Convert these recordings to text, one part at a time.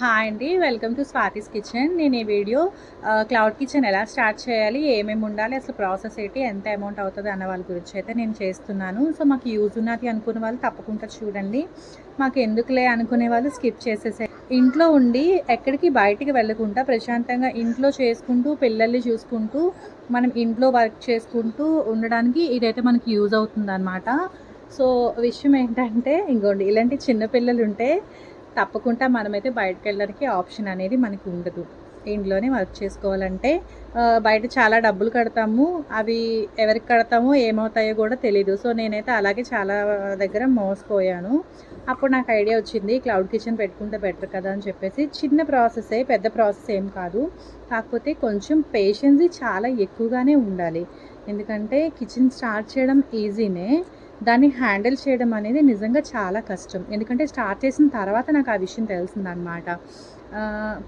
Hi అండి. Welcome to Swathi's kitchen. నేను ఈ వీడియో క్లౌడ్ కిచెన్ ఎలా స్టార్ట్ చేయాలి, ఏమేమి ఉండాలి, అసలు ప్రాసెస్ ఏంటి, ఎంత అమౌంట్ అవుతుంది అన్న వాళ్ళ గురించి అయితే నేను చేస్తున్నాను. సో మాకు యూజ్ ఉన్నది అనుకునే వాళ్ళు తప్పకుండా చూడండి. మాకు ఎందుకులే అనుకునే వాళ్ళు స్కిప్ చేసేసే. ఇంట్లో ఉండి ఎక్కడికి బయటికి వెళ్ళకుండా ప్రశాంతంగా ఇంట్లో చేసుకుంటూ పిల్లల్ని చూసుకుంటూ మనం ఇంట్లో వర్క్ చేసుకుంటూ ఉండడానికి ఇదైతే మనకి యూజ్ అవుతుందన్నమాట. సో విషయం ఏంటంటే ఇంకోండి ఇలాంటి చిన్న పిల్లలు ఉంటే తప్పకుండా మనమైతే బయటకు వెళ్ళడానికి ఆప్షన్ అనేది మనకు ఉండదు. ఇంట్లోనే వర్క్ చేసుకోవాలంటే బయట చాలా డబ్బులు కడతాము. అవి ఎవరికి కడతామో ఏమవుతాయో కూడా తెలీదు. సో నేనైతే అలాగే చాలా దగ్గర మోసపోయాను. అప్పుడు నాకు ఐడియా వచ్చింది క్లౌడ్ కిచెన్ పెట్టుకుంటే బెటర్ కదా అని చెప్పేసి. చిన్న ప్రాసెసే, పెద్ద ప్రాసెస్ ఏం కాదు. కాకపోతే కొంచెం పేషెన్స్ చాలా ఎక్కువగానే ఉండాలి. ఎందుకంటే కిచెన్ స్టార్ట్ చేయడం ఈజీనే, దాన్ని హ్యాండిల్ చేయడం అనేది నిజంగా చాలా కష్టం. ఎందుకంటే స్టార్ట్ చేసిన తర్వాత నాకు ఆ విషయం తెలిసిందనమాట.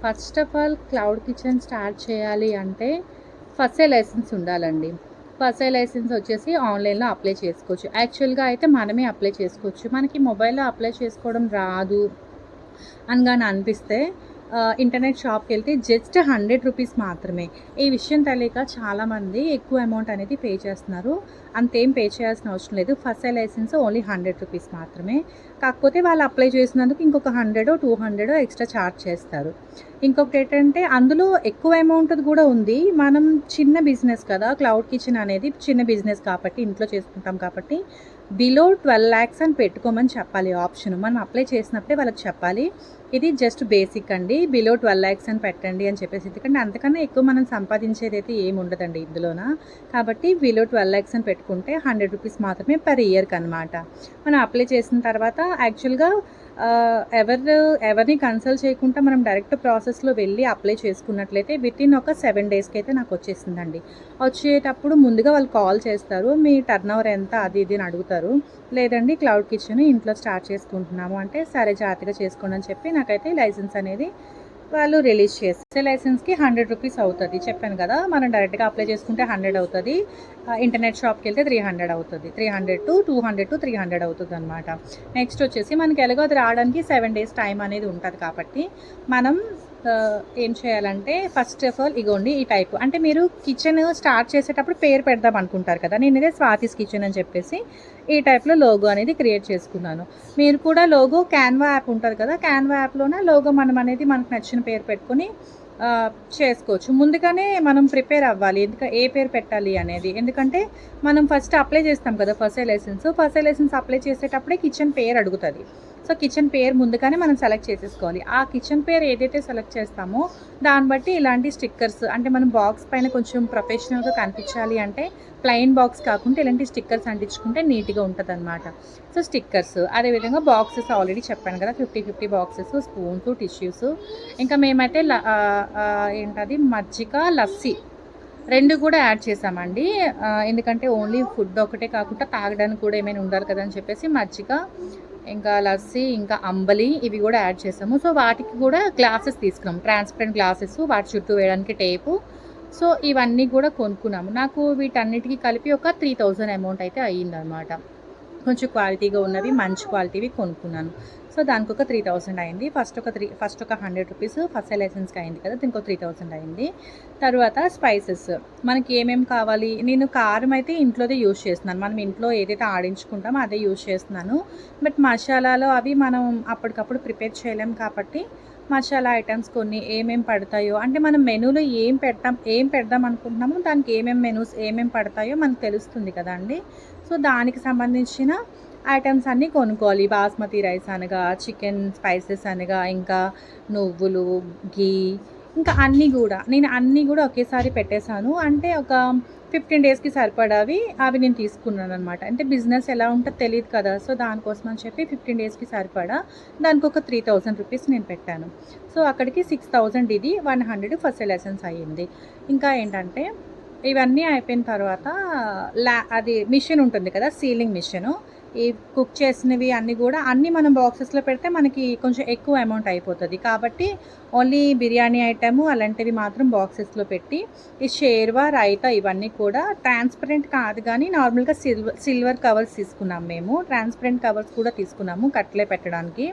First of all cloud kitchen start చేయాలి అంటే ఫస్టే లైసెన్స్ ఉండాలండి. ఫస్టే లైసెన్స్ వచ్చేసి ఆన్లైన్లో అప్లై చేసుకోవచ్చు. యాక్చువల్గా అయితే మనమే అప్లై చేసుకోవచ్చు. మనకి మొబైల్లో అప్లై చేసుకోవడం రాదు అనగానే అనిపిస్తే ఇంటర్నెట్ షాప్కి వెళ్తే జస్ట్ 100 రూపీస్ మాత్రమే. ఈ విషయం తెలియక చాలామంది ఎక్కువ అమౌంట్ అనేది పే చేస్తున్నారు. అంతేం పే చేయాల్సిన అవసరం లేదు. ఫస్ట్ లైసెన్స్ ఓన్లీ 100 రూపీస్ మాత్రమే. కాకపోతే వాళ్ళు అప్లై చేసినందుకు ఇంకొక 100 200 ఎక్స్ట్రా ఛార్జ్ చేస్తారు. ఇంకొకటి ఏంటంటే అందులో ఎక్కువ అమౌంట్ కూడా ఉంది. మనం చిన్న బిజినెస్ కదా, క్లౌడ్ కిచెన్ అనేది చిన్న బిజినెస్ కాబట్టి ఇంట్లో చేసుకుంటాం కాబట్టి బిలో 12 lakhs అని పెట్టుకోమని చెప్పాలి ఆప్షన్. మనం అప్లై చేసినప్పుడే వాళ్ళకి చెప్పాలి ఇది జస్ట్ బేసిక్ అండి, బిలో 12 lakhs అని పెట్టండి అని చెప్పేసి. ఎందుకంటే అంతకన్నా ఎక్కువ మనం సంపాదించేది అయితే ఏమి ఉండదండి ఇందులోన. కాబట్టి బిలో 12 lakhs అని పెట్టుకుంటే 100 రూపీస్ మాత్రమే పర్ ఇయర్కి అనమాట. మనం అప్లై చేసిన తర్వాత యాక్చువల్గా ఎవరిని కన్సల్ట్ చేయకుండా మనం డైరెక్ట్ ప్రాసెస్లో వెళ్ళి అప్లై చేసుకున్నట్లయితే వితిన్ ఒక 7 daysకి అయితే నాకు వచ్చేసిందండి. వచ్చేటప్పుడు ముందుగా వాళ్ళు కాల్ చేస్తారు, మీ టర్న్ ఓవర్ ఎంత అది ఇది అని అడుగుతారు. లేదండి క్లౌడ్ కిచెన్ ఇంట్లో స్టార్ట్ చేసుకుంటున్నాము అంటే సరే జాగ్రత్తగా చేసుకోండి అని చెప్పి నాకైతే లైసెన్స్ అనేది వాళ్ళు రిలీజ్ చేస్తే లైసెన్స్కి 100 రూపీస్ అవుతుంది. చెప్పాను కదా, మనం డైరెక్ట్గా అప్లై చేసుకుంటే 100 అవుతుంది. ఇంటర్నెట్ షాప్కి వెళ్తే 300 అవుతుంది. 300 to 200 to 300 అవుతుంది అనమాట. నెక్స్ట్ వచ్చేసి మనకి ఎలాగో అది రావడానికి 7 days టైం అనేది ఉంటుంది కాబట్టి మనం ఏం చేయాలంటే ఫస్ట్ ఆఫ్ ఆల్ ఇగోండి ఈ టైప్. అంటే మీరు కిచెన్ స్టార్ట్ చేసేటప్పుడు పేరు పెడదాం అనుకుంటారు కదా, నేను ఇదే స్వాతిస్ కిచెన్ అని చెప్పేసి ఈ టైప్లో లోగో అనేది క్రియేట్ చేసుకున్నాను. మీరు కూడా లోగో క్యాన్వా యాప్ ఉంటుంది కదా, క్యాన్వా యాప్లోనే లోగో మనం అనేది మనకు నచ్చిన పేరు పెట్టుకొని చేసుకోవచ్చు. ముందుగానే మనం ప్రిపేర్ అవ్వాలి ఏ పేరు పెట్టాలి అనేది. ఎందుకంటే మనం ఫస్ట్ అప్లై చేస్తాం కదా ఫస్ట్ లైసెన్స్ అప్లై చేసేటప్పుడే కిచెన్ పేరు అడుగుతుంది. సో కిచెన్ పేరు ముందుగానే మనం సెలెక్ట్ చేసేసుకోవాలి. ఆ కిచెన్ పేరు ఏదైతే సెలెక్ట్ చేస్తామో దాన్ని బట్టి ఇలాంటి స్టిక్కర్స్, అంటే మనం బాక్స్ పైన కొంచెం ప్రొఫెషనల్గా కనిపించాలి అంటే ప్లెయిన్ బాక్స్ కాకుండా ఇలాంటి స్టిక్కర్స్ అంటించుకుంటే నీట్గా ఉంటుంది అనమాట. సో స్టిక్కర్స్, అదేవిధంగా బాక్సెస్ ఆల్రెడీ చెప్పాను కదా 50 బాక్సెస్, స్పూన్స్, టిష్యూస్. ఇంకా మేమైతే ఏంటది మజ్జిగ, లస్సీ 2 కూడా యాడ్ చేసామండి. ఎందుకంటే ఓన్లీ ఫుడ్ ఒకటే కాకుండా తాగడానికి కూడా ఏమైనా ఉండాలి కదా అని చెప్పేసి మజ్జిగ, ఇంకా లస్సీ, ఇంకా అంబలి ఇవి కూడా యాడ్ చేసాము. సో వాటికి కూడా గ్లాసెస్ తీసుకున్నాము, ట్రాన్స్పరెంట్ గ్లాసెస్, వాటి చుట్టూ వేయడానికి టేపు. సో ఇవన్నీ కూడా కొనుక్కున్నాము. నాకు వీటన్నిటికీ కలిపి ఒక 3000 అమౌంట్ అయితే అయ్యిందనమాట. కొంచెం క్వాలిటీగా ఉన్నవి, మంచి క్వాలిటీవి కొనుక్కున్నాను. సో దానికి ఒక 3000 అయింది. ఫస్ట్ ఒక 100 రూపీస్ ఫస్ట్ లైసెన్స్కి అయింది కదా, దీనికి ఒక 3000 అయింది. తర్వాత స్పైసెస్ మనకి ఏమేమి కావాలి. నేను కారం అయితే ఇంట్లోదే యూజ్ చేస్తున్నాను. మనం ఇంట్లో ఏదైతే ఆడించుకుంటామో అదే యూజ్ చేస్తున్నాను. బట్ మసాలాలు అవి మనం అప్పటికప్పుడు ప్రిపేర్ చేయలేం కాబట్టి మసాలా ఐటమ్స్ కొన్ని ఏమేమి పడతాయో, అంటే మనం మెనూలో ఏం పెడదాం అనుకుంటున్నామో దానికి ఏమేమి పడతాయో మనకు తెలుస్తుంది కదా అండి. సో దానికి సంబంధించిన ఐటమ్స్ అన్నీ కొనుక్కోవాలి. బాస్మతి రైస్ అనగా, చికెన్ స్పైసెస్ అనగా, ఇంకా నువ్వులు, ఘీ, ఇంకా నేను అన్నీ కూడా ఒకేసారి పెట్టేశాను. అంటే ఒక 15 daysకి సరిపడావి అవి నేను తీసుకున్నాను అనమాట. అంటే బిజినెస్ ఎలా ఉంటుందో తెలియదు కదా, సో దానికోసం అని చెప్పి 15 daysకి సరిపడా దానికి ఒక 3000 రూపీస్ నేను పెట్టాను. సో అక్కడికి 6000 ఇది 100 ఫస్ట్ లైసెన్స్ అయ్యింది. ఇంకా ఏంటంటే ఇవన్నీ అయిపోయిన తర్వాత అది మిషన్ ఉంటుంది కదా, సీలింగ్ మిషను. ఈ కుక్ చేసినవి అన్నీ కూడా మనం బాక్సెస్లో పెడితే మనకి కొంచెం ఎక్కువ అమౌంట్ అయిపోతుంది కాబట్టి ఓన్లీ బిర్యానీ ఐటము అలాంటివి మాత్రం బాక్సెస్లో పెట్టి, ఈ షేర్వా, రైతా ఇవన్నీ కూడా ట్రాన్స్పరెంట్ కాదు కానీ నార్మల్గా సిల్వర్ కవర్స్ తీసుకున్నాము. మేము ట్రాన్స్పరెంట్ కవర్స్ కూడా తీసుకున్నాము కట్లే పెట్టడానికి.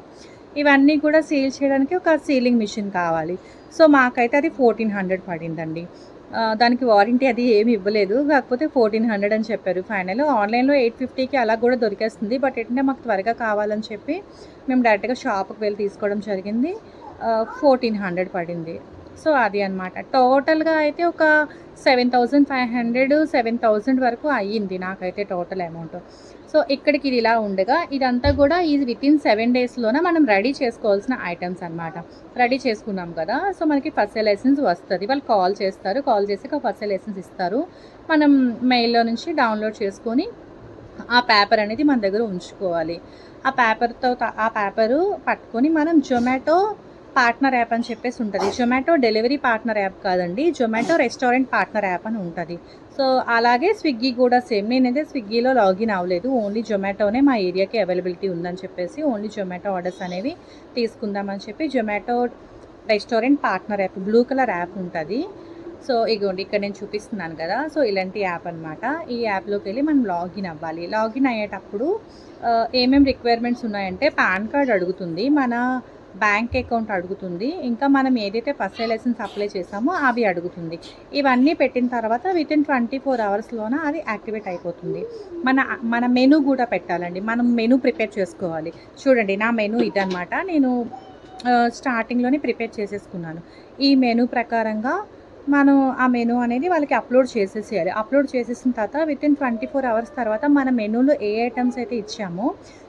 ఇవన్నీ కూడా సీల్ చేయడానికి ఒక సీలింగ్ మిషన్ కావాలి. సో, మాకైతే అది 1400 పడిందండి. దానికి వారంటీ అది ఏమి ఇవ్వలేదు. కాకపోతే 1400 అని చెప్పారు ఫైనల్. ఆన్‌లైన్‌లో 850కి అలా కూడా దొరికేస్తుంది. బట్ ఏంటంటే మాకు త్వరగా కావాలని చెప్పి మేము డైరెక్ట్‌గా షాప్‌కి వెళ్ళి తీసుకోవడం జరిగింది. 1400 పడింది. సో, అది అనమాట. టోటల్‌గా అయితే ఒక 7500, 7000 వరకు అయ్యింది నాకైతే టోటల్ అమౌంట్. సో, ఇక్కడికి ఇది ఇలా ఉండగా ఇదంతా కూడా ఇది వితిన్ 7 డేస్‌లోనే మనం రెడీ చేసుకోవాల్సిన ఐటెమ్స్ అనమాట. రెడీ చేసుకున్నాం కదా! సో, మనకి ఫస్ట్ సెల్ ఎసెన్స్ వస్తది. వాళ్ళు కాల్ చేస్తారు. కాల్ చేసాక ఫస్ట్ సెల్ ఎసెన్స్ ఇస్తారు. మనం మెయిల్‌లో నుంచి డౌన్‌లోడ్ చేసుకొని ఆ పేపర్ అనేది మన దగ్గర ఉంచుకోవాలి. ఆ పేపరు పట్టుకొని మనం జొమాటో పార్ట్నర్ యాప్ అని చెప్పేసి ఉంటది. జొమాటో డెలివరీ పార్ట్నర్ యాప్ కాదండి. జొమాటో రెస్టారెంట్ పార్ట్నర్ యాప్ అని ఉంటది. సో, అలాగే స్విగ్గీ కూడా సేమ్. నేనైతే స్విగ్గీలో లాగిన్ అవ్వలేదు. ఓన్లీ జొమాటోనే మా ఏరియాకి అవైలబిలిటీ ఉందని చెప్పేసి ఓన్లీ జొమాటో ఆర్డర్స్ అనేవి తీసుకుందామని చెప్పి Zomato restaurant partner app blue colour app ఉంటది. సో, ఇగోండి ఇక్కడ నేను చూపిస్తున్నాను కదా! సో, ఇలాంటి యాప్ అనమాట. ఈ యాప్‌లోకి వెళ్ళి మనం లాగిన్ అవ్వాలి. లాగిన్ అయ్యేటప్పుడు ఏమేమి రిక్వైర్మెంట్స్ ఉన్నాయంటే పాన్ కార్డ్ అడుగుతుంది. మన బ్యాంక్ అకౌంట్ అడుగుతుంది. ఇంకా మనం ఏదైతే ఫస్ట్ లైసెన్స్ అప్లై చేసామో అవి అడుగుతుంది. ఇవన్నీ పెట్టిన తర్వాత వితిన్ 24 అవర్స్‌లోన అది యాక్టివేట్ అయిపోతుంది. మన మన మెనూ కూడా పెట్టాలండి. మనం మెనూ ప్రిపేర్ చేసుకోవాలి. చూడండి నా మెనూ ఇదనమాట. నేను స్టార్టింగ్‌లోనే ప్రిపేర్ చేసేసుకున్నాను. ఈ మెనూ ప్రకారంగా మనం ఆ మెనూ అనేది వాళ్ళకి అప్లోడ్ చేసేసేయాలి. అప్లోడ్ చేసేసిన తర్వాత వితిన్ 24 అవర్స్ తర్వాత మన మెనూలో ఏ ఐటమ్స్ అయితే ఇచ్చామో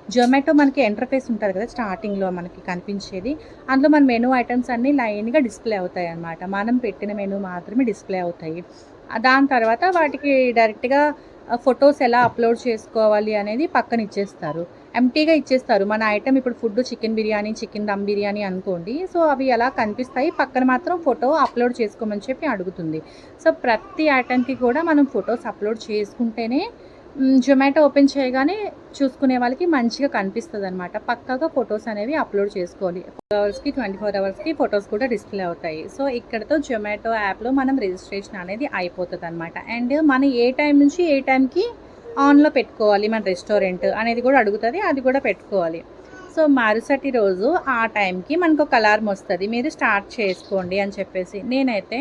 జొమాటో మనకి ఇంటర్ఫేస్ ఉంటుంది కదా! స్టార్టింగ్‌లో మనకి కనిపించేది. అందులో మన మెనూ ఐటమ్స్ అన్నీ లైన్‌గా డిస్‌ప్లే అవుతాయన్నమాట. మనం పెట్టిన మెనూ మాత్రమే డిస్‌ప్లే అవుతాయి. దాని తర్వాత వాటికి డైరెక్ట్‌గా ఫొటోస్ ఎలా అప్లోడ్ చేసుకోవాలి అనేది పక్కన ఇచ్చేస్తారు. ఎంప్టీగా ఇచ్చేస్తారు. మన ఐటెమ్ ఇప్పుడు food chicken biryani, chicken dum biryani అనుకోండి. సో, అవి అలా కనిపిస్తాయి. పక్కన మాత్రం ఫోటో అప్లోడ్ చేసుకోమని చెప్పి అడుగుతుంది. సో, ప్రతి ఐటెమ్‌కి కూడా మనం ఫొటోస్ అప్లోడ్ చేసుకుంటేనే జొమాటో ఓపెన్ చేయగానే చూసుకునే వాళ్ళకి మంచిగా కనిపిస్తదనమాట. పక్కాగా ఫొటోస్ అనేవి అప్లోడ్ చేసుకోవాలి. 24 అవర్స్‌కి ఫొటోస్ కూడా డిస్‌ప్లే అవుతాయి. సో, ఇక్కడితో జొమాటో యాప్‌లో మనం రిజిస్ట్రేషన్ అనేది అయిపోతదనమాట. అండ్ మనం ఏ టైం నుంచి ఏ టైంకి ఆన్‌లో పెట్టుకోవాలి మన రెస్టారెంట్ అనేది కూడా అడుగుతది. అది కూడా పెట్టుకోవాలి. సో, మరుసటి రోజు ఆ టైంకి మనకొక అలారం వస్తది. మీరు స్టార్ట్ చేసుకోండి అని చెప్పేసి. నేనైతే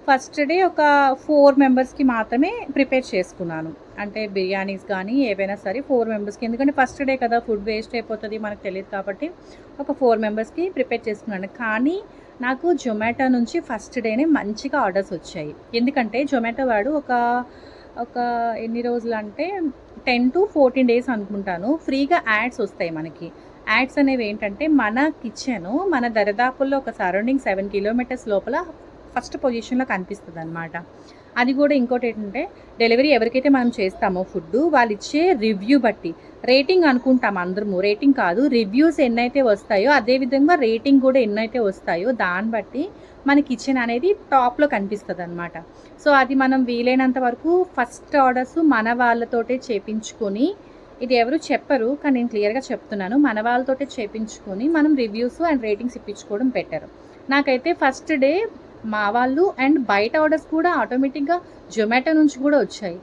ఫస్ట్ డే ఒక 4 మెంబర్స్‌కి మాత్రమే ప్రిపేర్ చేసుకున్నాను. అంటే బిర్యానీస్ కానీ ఏవైనా సరే 4 మెంబర్స్‌కి. ఎందుకంటే ఫస్ట్ డే కదా! ఫుడ్ వేస్ట్ అయిపోతది మనకు తెలీదు కాబట్టి ఒక 4 మెంబర్స్‌కి ప్రిపేర్ చేసుకున్నాను. కానీ నాకు జొమాటో నుంచి ఫస్ట్ డేనే మంచిగా ఆర్డర్స్ వచ్చాయి. ఎందుకంటే జొమాటో వాడు ఒక ఎన్ని రోజులంటే 10-14 డేస్ అనుకుంటాను. ఫ్రీగా యాడ్స్ వస్తాయి మనకి. యాడ్స్ అనేవి ఏంటంటే మన కిచెను మన దరిదాపుల్లో ఒక సరౌండింగ్ 7 కిలోమీటర్స్ లోపల ఫస్ట్ పొజిషన్‌లో కనిపిస్తదనమాట. అది కూడా ఇంకోటేంటంటే డెలివరీ ఎవరికైతే మనం చేస్తామో ఫుడ్డు వాళ్ళిచ్చే రివ్యూ బట్టి రేటింగ్ అనుకుంటాం అందరము. రేటింగ్ కాదు. రివ్యూస్ ఎన్నైతే వస్తాయో అదే విధంగా రేటింగ్ కూడా ఎన్నైతే వస్తాయో దాన్ని బట్టి మన కిచెన్ అనేది టాప్‌లో కనిపిస్తదనమాట. సో, అది మనం వీలైనంత వరకు ఫస్ట్ ఆర్డర్స్ మన వాళ్ళతోటే చేపించుకొని ఇది ఎవరు చెప్పరు. కానీ నేను క్లియర్‌గా చెప్తున్నాను. మన వాళ్ళతోటే చేపించుకొని మనం రివ్యూస్ అండ్ రేటింగ్స్ ఇప్పించుకోవడం బెటర్. నాకైతే ఫస్ట్ డే మా వాళ్ళు అండ్ బయట ఆర్డర్స్ కూడా ఆటోమేటిక్‌గా జొమాటో నుంచి కూడా వచ్చాయి.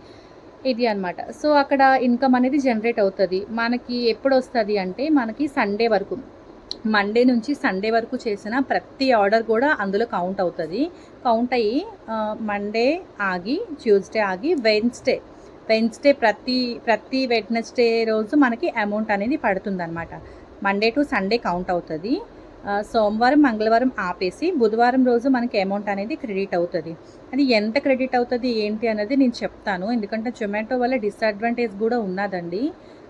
ఇది అనమాట. సో, అక్కడ ఇన్‌కమ్ అనేది జనరేట్ అవుతది. మనకి ఎప్పుడొస్తది అంటే మనకి సండే వరకు. మండే నుంచి సండే వరకు చేసిన ప్రతి ఆర్డర్ కూడా అందులో కౌంట్ అవుతది. కౌంట్ అయ్యి మండే ఆగి, ట్యూస్‌డే ఆగి, వెడ్నెస్‌డే ప్రతి వెడ్నెస్‌డే రోజు మనకి అమౌంట్ అనేది పడుతుందనమాట. మండే టు సండే కౌంట్ అవుతది. సోమవారం, మంగళవారం ఆపేసి బుధవారం రోజు మనకి అమౌంట్ అనేది క్రెడిట్ అవుతది. అది ఎంత క్రెడిట్ అవుతది ఏంటి అనేది నేను చెప్తాను. ఎందుకంటే జొమాటో వల్ల డిసడ్వాంటేజ్ కూడా ఉన్నదండి.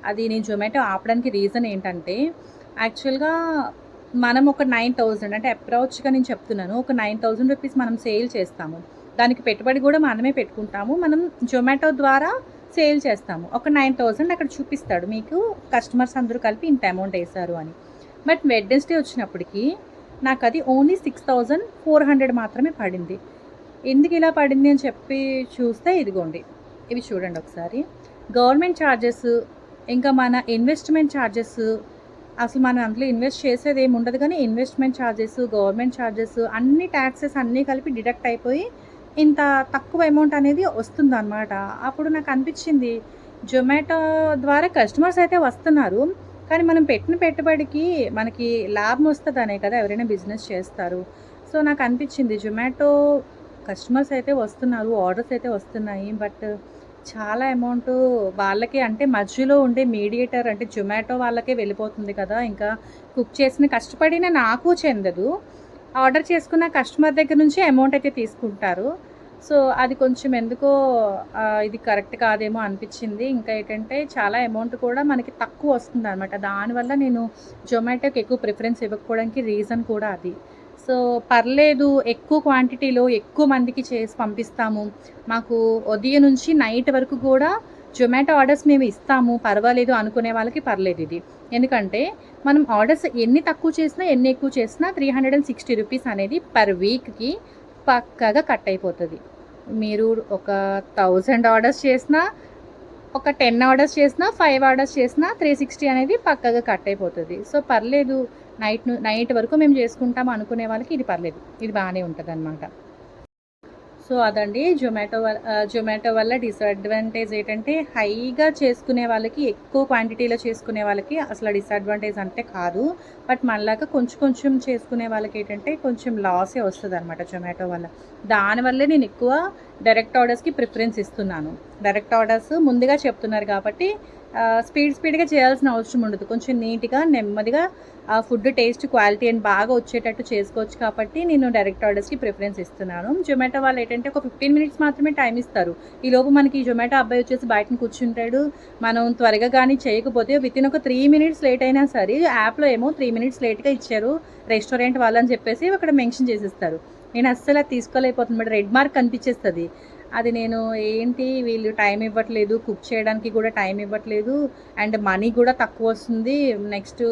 అది నేను జొమాటో ఆపడానికి రీజన్ ఏంటంటే యాక్చువల్‌గా మనం ఒక 9000 అంటే అప్రాక్స్‌గా నేను చెప్తున్నాను. ఒక 9000 రూపీస్ మనం సేల్ చేస్తాము. దానికి పెట్టుబడి కూడా మనమే పెట్టుకుంటాము. మనం జొమాటో ద్వారా సేల్ చేస్తాము. ఒక 9000 అక్కడ చూపిస్తాడు. మీకు కస్టమర్స్ అందరూ కలిపి ఇంత అమౌంట్ వేశారు అని. బట్ వెడ్నెస్డే వచ్చినప్పటికి నాకు అది ఓన్లీ 6400 మాత్రమే పడింది. ఎందుకు ఇలా పడింది అని చెప్పి చూస్తే ఇదిగోండి. ఇవి చూడండి ఒకసారి. గవర్నమెంట్ ఛార్జెస్, ఇంకా మన ఇన్వెస్ట్‌మెంట్ ఛార్జెస్, అసలు మనం అందులో ఇన్వెస్ట్ చేసేది ఏమి ఉండదు కానీ ఇన్వెస్ట్‌మెంట్ ఛార్జెస్, గవర్నమెంట్ ఛార్జెస్ అన్ని టాక్సెస్ అన్నీ కలిపి డిడక్ట్ అయిపోయి ఇంత తక్కువ అమౌంట్ అనేది వస్తుందన్నమాట. అప్పుడు నాకు అనిపించింది జొమాటో ద్వారా కస్టమర్స్ అయితే వస్తున్నారు. కానీ మనం పెట్టిన పెట్టుబడికి మనకి లాభం వస్తదనే కదా ఎవరైనా బిజినెస్ చేస్తారు. సో, నాకనిపించింది జొమాటో కస్టమర్స్ అయితే వస్తున్నారు, ఆర్డర్స్ అయితే వస్తున్నాయి. బట్ చాలా అమౌంటు వాళ్ళకే అంటే మధ్యలో ఉండే మీడియేటర్ అంటే జొమాటో వాళ్ళకే వెళ్ళిపోతుంది కదా! ఇంకా కుక్ చేసిన కష్టపడిన నాకు చెందదు. ఆర్డర్ చేసుకున్న కస్టమర్ దగ్గర నుంచి అమౌంట్ అయితే తీసుకుంటారు. సో, అది కొంచెం ఎందుకో ఇది కరెక్ట్ కాదేమో అనిపించింది. ఇంకా ఏంటంటే చాలా అమౌంట్ కూడా మనకి తక్కువ వస్తుందనమాట. దానివల్ల నేను జొమాటోకి ఎక్కువ ప్రిఫరెన్స్ ఇవ్వకపోవడానికి రీజన్ కూడా అది. సో, పర్లేదు ఎక్కువ క్వాంటిటీలో ఎక్కువ మందికి చేసి పంపిస్తాము. మాకు ఉదయం నుంచి నైట్ వరకు కూడా జొమాటో ఆర్డర్స్ మేము ఇస్తాము. పర్వాలేదు అనుకునే వాళ్ళకి పర్లేదిది. ఎందుకంటే మనం ఆర్డర్స్ ఎన్ని తక్కువ చేసినా, ఎన్ని ఎక్కువ చేసినా 360 రూపీస్ అనేది పర్ వీక్‌కి పక్కాగా కట్ అయిపోతది. మీరు ఒక 1000 ఆర్డర్స్ చేసినా, ఒక 10 ఆర్డర్స్ చేసినా, 5 ఆర్డర్స్ చేసినా 360 అనేది పక్కాగా కట్ అయిపోతది. సో, పర్లేదు నైట్ వరకు మేము చేసుకుంటాం అనుకునే వాళ్ళకి ఇది పర్లేదు. ఇది బానే ఉంటదనమాట. సో, అదండి జొమాటో వల్ల డిసడ్వాంటేజ్ ఏంటంటే హైగా చేసుకునే వాళ్ళకి, ఎక్కువ క్వాంటిటీలో చేసుకునే వాళ్ళకి అసలు డిసడ్వాంటేజ్ అంటే కాదు. బట్ మనలాగా కొంచెం కొంచెం చేసుకునే వాళ్ళకి ఏంటంటే కొంచెం లాసే వస్తదనమాట జొమాటో వల్ల. దానివల్లే నేను ఎక్కువ డైరెక్ట్ ఆర్డర్స్‌కి ప్రిఫరెన్స్ ఇస్తున్నాను. డైరెక్ట్ ఆర్డర్స్ ముందుగా చెప్తున్నారు కాబట్టి స్పీడ్‌గా చేయాల్సిన అవసరం ఉండదు. కొంచెం నీట్‌గా, నెమ్మదిగా ఫుడ్ టేస్ట్, క్వాలిటీ అని బాగా వచ్చేటట్టు చేసుకోవచ్చు కాబట్టి నేను డైరెక్ట్ ఆర్డర్స్‌కి ప్రిఫరెన్స్ ఇస్తున్నాను. జొమాటో వాళ్ళు ఏంటంటే ఒక 15 మినిట్స్ మాత్రమే టైం ఇస్తారు. ఈలోపు మనకి జొమాటో అబ్బాయి వచ్చేసి బయటన కూర్చుంటాడు. మనం త్వరగా గానీ చేయకపోతే వితిన్ ఒక 3 మినిట్స్ లేట్ అయినా సరే యాప్‌లో ఏమో 3 మినిట్స్ లేట్‌గా ఇచ్చారు రెస్టారెంట్ వాళ్ళు అని చెప్పేసి అక్కడ మెన్షన్ చేసేస్తారు. నేను అస్సలు అది తీసుకోలేకపోతున్నాను. Red mark కనిపించేస్తది. అది నేను ఏంటి వీళ్ళు టైం ఇవ్వట్లేదు, కుక్ చేయడానికి కూడా టైం ఇవ్వట్లేదు అండ్ మనీ కూడా తక్కువ వస్తుంది. నెక్స్ట్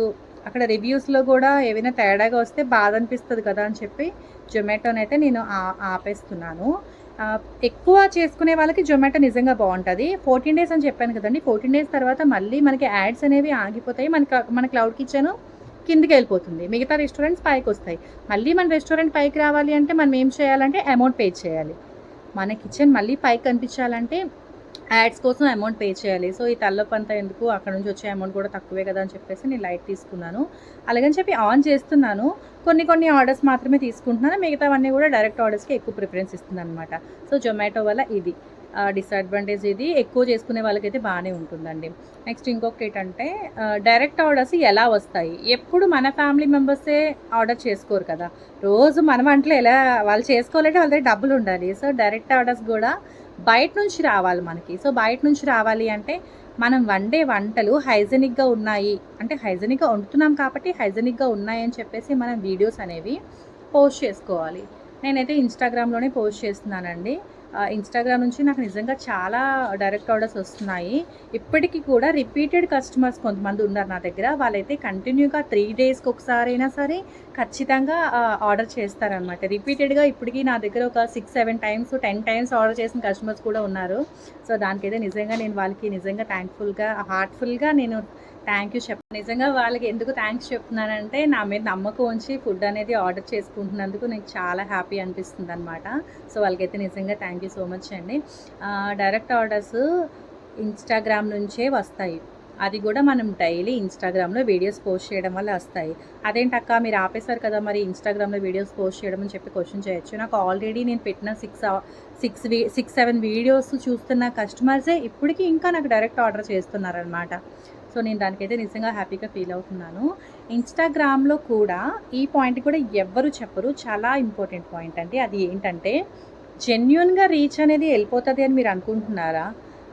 అక్కడ రివ్యూస్‌లో కూడా ఏవైనా తేడాగా వస్తే బాధ అనిపిస్తది కదా అని చెప్పి జొమాటోనైతే నేను ఆపేస్తున్నాను. ఎక్కువ చేసుకునే వాళ్ళకి జొమాటో నిజంగా బావుంటది. 14 డేస్ అని చెప్పాను కదండీ! 14 డేస్ తర్వాత మళ్ళీ మనకి యాడ్స్ అనేవి ఆగిపోతాయి. మన క్లౌడ్ కిచెన్ కిందకెళ్ళిపోతుంది. మిగతా రెస్టారెంట్స్ పైకొస్తాయి. మళ్ళీ మన రెస్టారెంట్ పైకి రావాలి అంటే మనం ఏం చేయాలంటే అమౌంట్ పే చేయాలి. మన కిచెన్ మళ్ళీ పైకి కనిపించాలంటే యాడ్స్ కోసం అమౌంట్ పే చేయాలి. సో, ఈ తలనొప్పంతా ఎందుకు, అక్కడ నుంచి వచ్చే అమౌంట్ కూడా తక్కువే కదా అని చెప్పేసి నేను లైట్ తీసుకున్నాను. అలాగని చెప్పి ఆన్ చేస్తున్నాను. కొన్ని ఆర్డర్స్ మాత్రమే తీసుకుంటున్నాను. మిగతావన్నీ కూడా డైరెక్ట్ ఆర్డర్స్‌కి ఎక్కువ ప్రిఫరెన్స్ ఇస్తున్నాననమాట. సో, జొమాటో వల్ల ఇది డిసడ్వాంటేజ్ ఇది. ఎక్కువ చేసుకునే వాళ్ళకైతే బాగానే ఉంటుందండి. నెక్స్ట్ ఇంకొకటేంటంటే డైరెక్ట్ ఆర్డర్స్ ఎలా వస్తాయి? ఎప్పుడు మన ఫ్యామిలీ మెంబర్సే ఆర్డర్ చేసుకోరు కదా! రోజు మన వంటలు ఎలా వాళ్ళు చేసుకోవాలంటే వాళ్ళ దగ్గర డబ్బులుండాలి. సో, డైరెక్ట్ ఆర్డర్స్ కూడా బయట నుంచి రావాలి మనకి. సో, బయట నుంచి రావాలి అంటే మనం వండే వంటలు హైజెనిక్‌గా ఉన్నాయి. అంటే హైజెనిక్‌గా వండుతున్నాం కాబట్టి హైజెనిక్‌గా ఉన్నాయని చెప్పేసి మనం వీడియోస్ అనేవి పోస్ట్ చేసుకోవాలి. నేనైతే ఇన్‌స్టాగ్రామ్‌లోనే పోస్ట్ చేస్తున్నానండి. ఇన్‌స్టాగ్రామ్ నుంచి నాకు నిజంగా చాలా డైరెక్ట్ ఆర్డర్స్ వస్తున్నాయి. ఇప్పటికి కూడా రిపీటెడ్ కస్టమర్స్ కొంతమంది ఉన్నారు నా దగ్గర. వాళ్ళైతే కంటిన్యూగా 3 డేస్‌కి ఒకసారైనా సరే ఖచ్చితంగా ఆర్డర్ చేస్తారనమాట. రిపీటెడ్‌గా ఇప్పటికి నా దగ్గర ఒక 6, 7 టైమ్స్, 10 టైమ్స్ ఆర్డర్ చేసిన కస్టమర్స్ కూడా ఉన్నారు. సో, దానికైతే నిజంగా నేను వాళ్ళకి నిజంగా హార్ట్‌ఫుల్‌గా నేను థ్యాంక్ యూ నిజంగా వాళ్ళకి ఎందుకు థ్యాంక్స్ చెప్తున్నానంటే నా మీద నమ్మకం ఉంచి ఫుడ్ అనేది ఆర్డర్ చేసుకుంటున్నందుకు నాకు చాలా హ్యాపీ అనిపిస్తుందనమాట. సో, వాళ్ళకైతే నిజంగా థ్యాంక్ యూ సో మచ్ అండి. డైరెక్ట్ ఆర్డర్స్ ఇన్‌స్టాగ్రామ్ నుంచే వస్తాయి. అది కూడా మనం డైలీ ఇన్‌స్టాగ్రామ్‌లో వీడియోస్ పోస్ట్ చేయడం వల్ల వస్తాయి. అదేంటక్క మీరు ఆపేశారు కదా! మరి ఇన్‌స్టాగ్రామ్‌లో వీడియోస్ పోస్ట్ చేయడం అని చెప్పి క్వెషన్ చేయొచ్చు. నాకు ఆల్రెడీ నేను పెట్టిన 6, 7 వీడియోస్ చూస్తున్న కస్టమర్సే ఇప్పటికి ఇంకా నాకు డైరెక్ట్ ఆర్డర్ చేస్తున్నారనమాట. సో, నేను దానికైతే నిజంగా హ్యాపీగా ఫీల్ అవుతున్నాను. ఇన్‌స్టాగ్రామ్‌లో కూడా ఈ పాయింట్ కూడా ఎవ్వరు చెప్పరు. చాలా ఇంపార్టెంట్ పాయింట్ అండి. అది ఏంటంటే జెన్యూన్‌గా రీచ్ అనేది వెళ్ళిపోతది అని మీరు అనుకుంటున్నారా?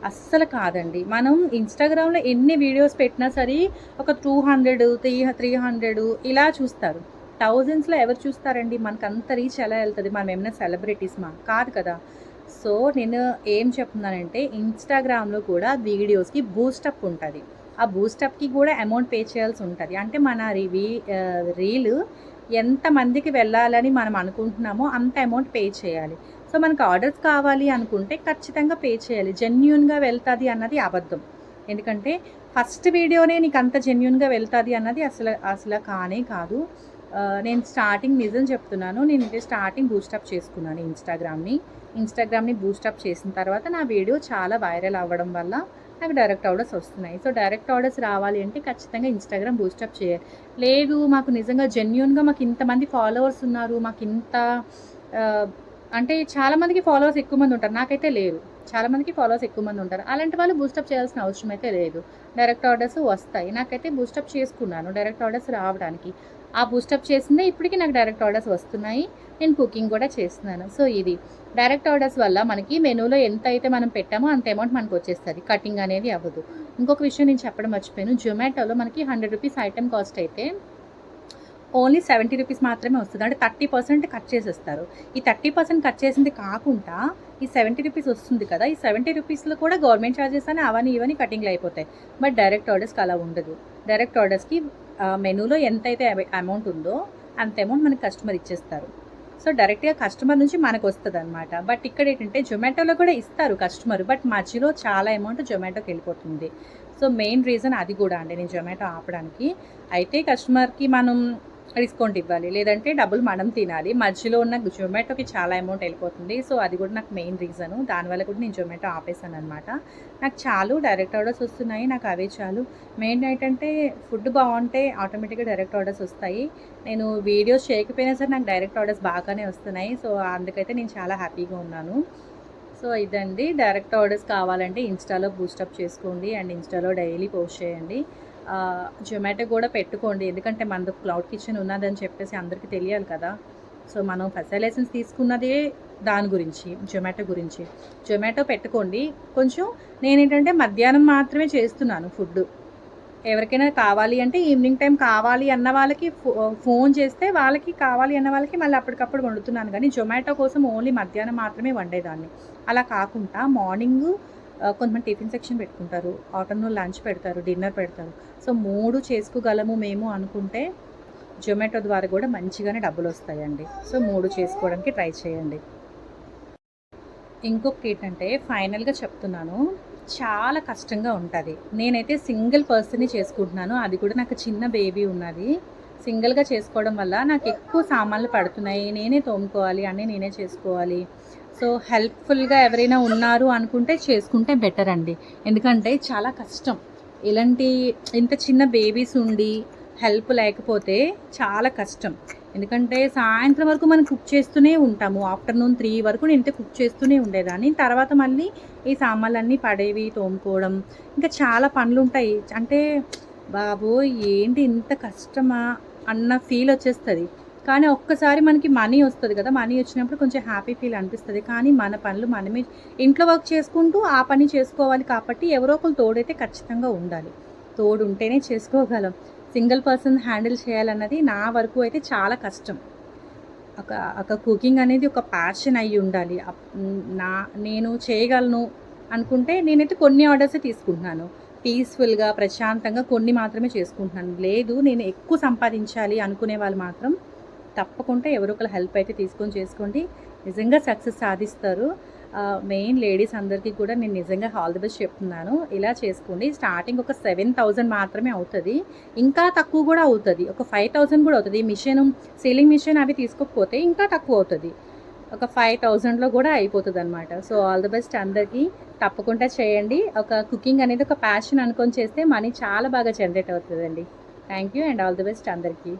అస్సలు కాదండి. మనం ఇన్‌స్టాగ్రామ్‌లో ఎన్ని వీడియోస్ పెట్టినా సరే ఒక 200, 300 ఇలా చూస్తారు. థౌజండ్స్‌లో ఎవరు చూస్తారండి? మనకంత రీచ్ ఎలా వెళ్తది? మనం ఏమైనా సెలబ్రిటీస్‌మా? కాదు కదా! సో, నేను ఏం చెప్తున్నానంటే ఇన్‌స్టాగ్రామ్‌లో కూడా వీడియోస్‌కి బూస్టప్ ఉంటది. ఆ బూస్టప్‌కి కూడా అమౌంట్ పే చేయాల్సి ఉంటది. అంటే మన రీల్ ఎంతమందికి వెళ్ళాలని మనం అనుకుంటున్నామో అంత అమౌంట్ పే చేయాలి. సో, మనకు ఆర్డర్స్ కావాలి అనుకుంటే ఖచ్చితంగా పే చేయాలి. జెన్యూన్‌గా వెళ్తది అన్నది అబద్ధం. ఎందుకంటే ఫస్ట్ వీడియోనే నీకు అంత జెన్యూన్‌గా వెళ్తది అన్నది అసల కానే కాదు. నేను స్టార్టింగ్ నిజం చెప్తున్నాను. నేనైతే స్టార్టింగ్ బూస్టప్ చేసుకున్నాను ఇన్‌స్టాగ్రామ్‌ని బూస్టప్ చేసిన తర్వాత నా వీడియో చాలా వైరల్ అవ్వడం వల్ల నాకు డైరెక్ట్ ఆర్డర్స్ వస్తున్నాయి. సో డైరెక్ట్ ఆర్డర్స్ రావాలి అంటే ఖచ్చితంగా ఇన్‌స్టాగ్రామ్ బూస్టప్ చేయాలి. లేదు మాకు నిజంగా జెన్యూన్‌గా మాకు ఇంతమంది ఫాలోవర్స్ ఉన్నారు. మాకు ఇంత ఆహ్, అంటే చాలా మందికి ఫాలోవర్స్ ఎక్కువ మంది ఉంటారు. నాకైతే లేరు. చాలా మందికి ఫాలోవర్స్ ఎక్కువ మంది ఉంటారు. అలాంటి వాళ్ళు బూస్టప్ చేయాల్సిన అవసరం అయితే లేదు. డైరెక్ట్ ఆర్డర్స్ వస్తాయి. నాకైతే బూస్టప్ చేసుకున్నాను డైరెక్ట్ ఆర్డర్స్ రావడానికి. ఆ బూస్టప్ చేసిందే ఇప్పటికి నాకు డైరెక్ట్ ఆర్డర్స్ వస్తున్నాయి. నేను కుకింగ్ కూడా చేస్తున్నాను. సో ఇది డైరెక్ట్ ఆర్డర్స్ వల్ల మనకి మెనూలో ఎంత అయితే మనం పెట్టామో అంత అమౌంట్ మనకు వచ్చేస్తుంది. కటింగ్ అనేది అవ్వదు. ఇంకొక విషయం నేను చెప్పడం మర్చిపోయాను. జొమాటోలో మనకి ₹100 ఐటెమ్ కాస్ట్ అయితే ఓన్లీ ₹70 మాత్రమే వస్తది. అంటే 30% కట్ చేసేస్తారు. ఈ 30% కట్ చేసింది కాకుండా ఈ ₹70 వస్తుంది కదా! ఈ ₹70లో కూడా గవర్నమెంట్ చార్జెస్ అని అవని ఇవని కటింగ్‌లు అయిపోతాయి. బట్ డైరెక్ట్ ఆర్డర్స్‌కి అలా ఉండదు. డైరెక్ట్ ఆర్డర్స్‌కి మెనూలో ఎంతైతే అమౌంట్ ఉందో అంత అమౌంట్ మనకి కస్టమర్ ఇచ్చేస్తారు. సో డైరెక్ట్‌గా కస్టమర్ నుంచి మనకొస్తదనమాట. బట్ ఇక్కడ ఏంటంటే జొమాటోలో కూడా ఇస్తారు కస్టమర్. బట్ మధ్యలో చాలా అమౌంట్ జొమాటోకెళ్ళిపోతుంది. సో మెయిన్ రీజన్ అది కూడా అండి నేను జొమాటో ఆపడానికి. అయితే కస్టమర్‌కి మనం డిస్కౌంట్ ఇవ్వాలి. లేదంటే డబ్బులు మనం తినాలి. మధ్యలో ఉన్న జొమాటోకి చాలా అమౌంట్ వెళ్ళిపోతుంది. సో అది కూడా నాకు మెయిన్ రీజను. దానివల్ల కూడా నేను జొమాటో ఆపేసాననమాట. నాకు చాలు డైరెక్ట్ ఆర్డర్స్ వస్తున్నాయి. నాకు అవే చాలు. మెయిన్ ఏంటంటే ఫుడ్ బాగుంటే ఆటోమేటిక్‌గా డైరెక్ట్ ఆర్డర్స్ వస్తాయి. నేను వీడియోస్ చేయకపోయినా సరే నాకు డైరెక్ట్ ఆర్డర్స్ బాగానే వస్తున్నాయి. సో అందుకైతే నేను చాలా హ్యాపీగా ఉన్నాను. సో ఇదండి డైరెక్ట్ ఆర్డర్స్ కావాలంటే ఇన్‌స్టాలో బూస్టప్ చేసుకోండి అండ్ ఇన్‌స్టాలో డైలీ పోస్ట్ చేయండి. జొమాటో కూడా పెట్టుకోండి. ఎందుకంటే మనది క్లౌడ్ కిచెన్ ఉన్నదని చెప్పేసి అందరికీ తెలియాలి కదా! సో మనం ఫస్ట్ లైసెన్స్ తీసుకున్నదే దాని గురించి జొమాటో గురించి. జొమాటో పెట్టుకోండి. కొంచెం నేనేంటంటే మధ్యాహ్నం మాత్రమే చేస్తున్నాను ఫుడ్డు. ఎవరికైనా కావాలి అంటే ఈవినింగ్ టైం కావాలి అన్న వాళ్ళకి ఫోన్ చేస్తే వాళ్ళకి కావాలి అన్న వాళ్ళకి మళ్ళీ అప్పటికప్పుడు వండుతున్నాను కానీ జొమాటో కోసం ఓన్లీ మధ్యాహ్నం మాత్రమే వండేదాన్ని. అలా కాకుండా మార్నింగు కొంతమంది టిఫిన్ సెక్షన్ పెట్టుకుంటారు. ఆఫ్టర్‌నూన్ లంచ్ పెడతారు. డిన్నర్ పెడతారు. సో 3 చేసుకోగలము మేము అనుకుంటే జొమాటో ద్వారా కూడా మంచిగానే డబ్బులొస్తాయండి. సో 3 చేసుకోవడానికి ట్రై చేయండి. ఇంకొకటేంటంటే ఫైనల్‌గా చెప్తున్నాను. చాలా కష్టంగా ఉంటది. నేనైతే సింగిల్ పర్సన్‌ని చేసుకుంటున్నాను. అది కూడా నాకు చిన్న బేబీ ఉన్నది. సింగిల్‌గా చేసుకోవడం వల్ల నాకు ఎక్కువ సామాన్లు పడుతున్నాయి. నేనే తోముకోవాలి, అన్నీ నేనే చేసుకోవాలి. సో హెల్ప్‌ఫుల్‌గా ఎవరైనా ఉన్నారు అనుకుంటే చేసుకుంటే బెటర్ అండి. ఎందుకంటే చాలా కష్టం. ఇలాంటి ఇంత చిన్న బేబీస్ ఉండి హెల్ప్ లేకపోతే చాలా కష్టం. ఎందుకంటే సాయంత్రం వరకు మనం కుక్ చేస్తూనే ఉంటాము. ఆఫ్టర్‌నూన్ 3 వరకు నేనైతే కుక్ చేస్తూనే ఉండేదాన్ని. తర్వాత మళ్ళీ ఈ సామాన్లన్నీ పడేవి తోముకోవడం, ఇంకా చాలా పనులుంటాయి. అంటే బాబోయ్! ఏంటి ఇంత కష్టమా అన్న ఫీల్ వచ్చేస్తది. కానీ ఒక్కసారి మనకి మనీ వస్తది కదా! మనీ వచ్చినప్పుడు కొంచెం హ్యాపీ ఫీల్ అనిపిస్తది. కానీ మన పనులు మనమే ఇంట్లో వర్క్ చేసుకుంటూ ఆ పని చేసుకోవాలి కాబట్టి ఎవరో ఒకళ్ళు తోడైతే ఖచ్చితంగా ఉండాలి. తోడు ఉంటేనే చేసుకోగలం. సింగిల్ పర్సన్ హ్యాండిల్ చేయాలన్నది నా వరకు అయితే చాలా కష్టం. ఒక ఒక కుకింగ్ అనేది ఒక ప్యాషన్ అయ్యి ఉండాలి. నేను చేయగలను అనుకుంటే నేనైతే కొన్ని ఆర్డర్సే తీసుకుంటున్నాను. పీస్‌ఫుల్‌గా, ప్రశాంతంగా కొన్ని మాత్రమే చేసుకుంటున్నాను. లేదు నేను ఎక్కువ సంపాదించాలి అనుకునే వాళ్ళు మాత్రం తప్పకుండా ఎవరో ఒకళ్ళ హెల్ప్ అయితే తీసుకొని చేసుకోండి. నిజంగా సక్సెస్ సాధిస్తారు. మెయిన్ లేడీస్ అందరికీ కూడా నేను నిజంగా ఆల్ ది బెస్ట్ చెప్తున్నాను. ఇలా చేసుకోండి. స్టార్టింగ్ ఒక 7,000 మాత్రమే అవుతది. ఇంకా తక్కువ కూడా అవుతది. ఒక 5,000 కూడా అవుతది. సీలింగ్ మిషన్ అవి తీసుకోకపోతే ఇంకా తక్కువ అవుతది. ఒక 5,000లో కూడా అయిపోతదనమాట. సో ఆల్ ది బెస్ట్ అందరికీ. తప్పకుండా చేయండి. ఒక కుకింగ్ అనేది ఒక ప్యాషన్ అనుకొని చేస్తే మనీ చాలా బాగా జనరేట్ అవుతదండి. Thank you and all the best అందరికీ.